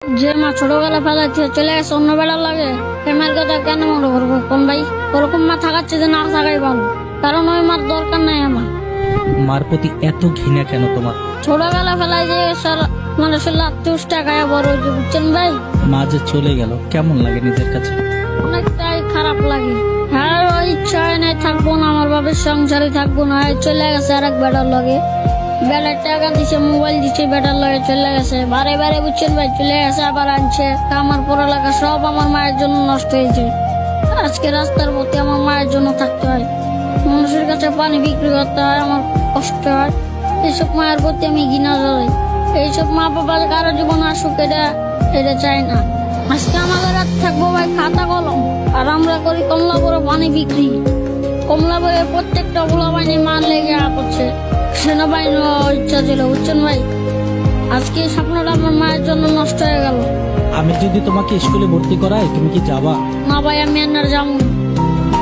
যে মা ছোটবেলা ফেলাচ্ছে চলে গেছে অন্য বেড়ার লাগে মার কথা কেন মনে করবো কোন ভাই? ওরকম মা থাকাচ্ছে যে না থাকাই ভালো, কারণ ওই মার দরকার নাই আমার। মার প্রতি এত ঘৃণা কেন তোমার? ছোটবেলা ফেলায় যে মানুষের লাত্তি উষ্টা খায় বড় হয়েছে, বুঝছেন ভাই? মা যে চলে গেল কেমন লাগে নিজের কাছে? অনেকটাই খারাপ লাগে। হ্যাঁ, ওই ইচ্ছা হয় নাই থাকবো না, আমার বাবার সংসারে থাকবো না, চলে গেছে আর এক বেড়ার লগে। বেড়ার টাকা দিছে, মোবাইল দিচ্ছে, বেটার লগে চলে গেছে বারে বারে, বুঝছেন ভাই? চলে গেছে আবার আনছে। আমার পড়ালেখা সব আমার মায়ের জন্য নষ্ট হয়েছে। আজকে রাস্তার প্রতি আমার মায়ের জন্য থাকতে হয়, মানুষের কাছে পানি বিক্রি করতে হয়, আমার কষ্ট হয়। এইসব মায়ের প্রতি আমি ঘৃণা জ্বলাই। এইসব মা বাবার কারো জীবন আসুক এটা চাই না। আজকে আমাদের রাত থাকবো ভাই খাতা কলম, আর আমরা করি কমলা করে পানি বিক্রি। কমলা বইয়ের প্রত্যেকটা ওলা বাহিনী মান লেগে করছে। সেনাবাহিনী ইচ্ছা ছিল, বুঝছেন ভাই? আজকে স্বপ্নটা আমার মায়ের জন্য নষ্ট হয়ে গেল। আমি যদি তোমাকে স্কুলে ভর্তি করাই তুমি কি যাবা? না ভাই, আমি আর যাবো।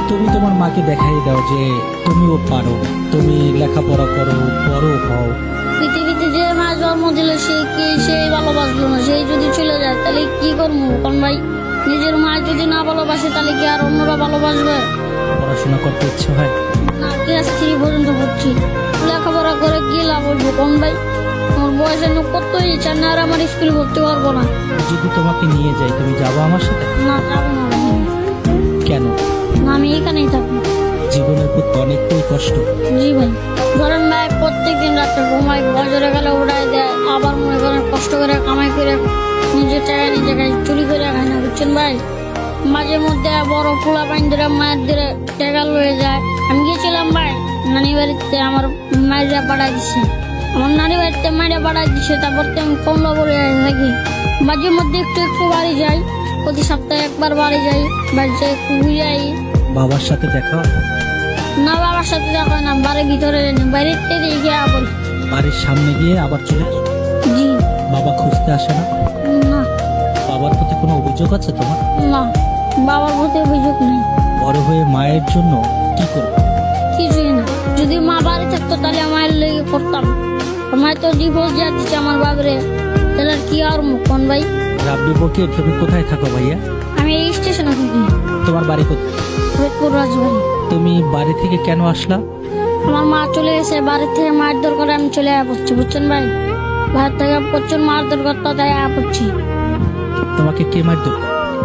তুমি তোমার মাকে দেখাই দাও যে তুমিও পারো, তুমি লেখাপড়া করো, বড় হও। পৃথিবীতে যে মা জন্ম দিল সেই ভালোবাসলো না, সেই যদি চলে যায় তাহলে কি করবো কোন ভাই? নিজের মা যদি না ভালোবাসে তাহলে কি আর অন্যরা ভালোবাসবে? পড়াশোনা করতে ইচ্ছে হয় না, ক্লাস 3 পর্যন্ত পড়ছি, লেখাপড়া করে কি লাভ হইব কোন ভাই? আমার বয়সের কত ইচ্ছা না, আর আমার স্কুলে ভর্তি করবো না। যদি তোমাকে নিয়ে যাই তুমি যাবো আমার সাথে? না, যাবো না ভাই। কেন? না, আমি এখানেই থাকবো। জীবনের প্রতি অনেকটাই কষ্ট। জি ভাই, ধরেন ভাই প্রত্যেকদিন রাত্রে ঘুমাই, বাজারে গেলে উড়াই দেয়, আবার মনে করেন কষ্ট করে কামাই করে নিজের টাকা নিজে খাই, চুরি করে খাই না, বুঝছেন ভাই? মাঝে মধ্যে বড় পোলা পাইন ধরে মায়ের ধরে টাকা লয়ে যায়। আমি গিয়েছিলাম ভাই নানি বাড়িতে, আমার মায়েরা পাঠাই দিচ্ছে, আমার নানি বাড়িতে মায়েরা পাঠাই দিচ্ছে। তারপর তো আমি কমলা বলে থাকি, মাঝে মধ্যে একটু একটু বাড়ি যাই, প্রতি সপ্তাহে একবার বাড়ি যাই, বাড়িতে একটু ঘুরে যাই। বাবার সাথে দেখা হয়? না, বাবার সাথে দেখা হয় না, বাড়ির ভিতরে বাইরের থেকে গিয়ে বলি। বাড়ির সামনে গিয়ে আবার চলে আসো? জি। বাবা খুঁজতে আসে না? না। বাবার প্রতি কোনো অভিযোগ আছে তোমার? না, বাবার প্রতি অভিযোগ নেই। বড় হয়ে মায়ের জন্য কি করবে? কিছুই না। যদি মা বাড়ি থাকতো তাহলে মায়ের লেগে করতাম। মায়ের তো ডিভোর্স দিয়ে দিচ্ছে আমার বাবরে, তাহলে আর কি আর কোন ভাই? রাব্বি বকে তুমি কোথায় থাকো ভাইয়া? আমি এই স্টেশনে থাকি। তোমার বাড়ি কোথায়? ফরিদপুর রাজবাড়ি। তুমি বাড়ি থেকে কেন আসলা? আমার মা চলে গেছে, বাড়ি থেকে মায়ের দরকার আমি চলে পড়ছি, বুঝছেন ভাই? বাড়ি থেকে প্রচুর মার দরকার, তো তাই পড়ছি। তোমাকে কে মারতো?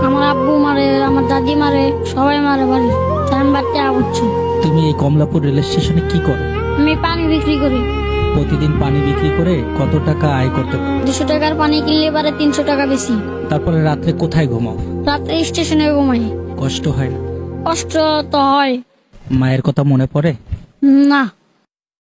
আমার আব্বু মারে, আমার দাদি মারে, সবাই মারে বাড়ি, তাই আমি বাড়িতে পড়ছি। তুমি এই কমলাপুর রেল স্টেশনে কি করো? আমি পানি বিক্রি করি। প্রতিদিন পানি বিক্রি করে কত টাকা আয় করতে পারো? 200 টাকার পানি কিনলে এবারে 300 টাকা বেশি। তারপরে রাত্রে কোথায় ঘুমাও? রাত্রে স্টেশনে ঘুমাই। কষ্ট হয় না? কষ্ট তো হয়। মায়ের কথা মনে পড়ে? না।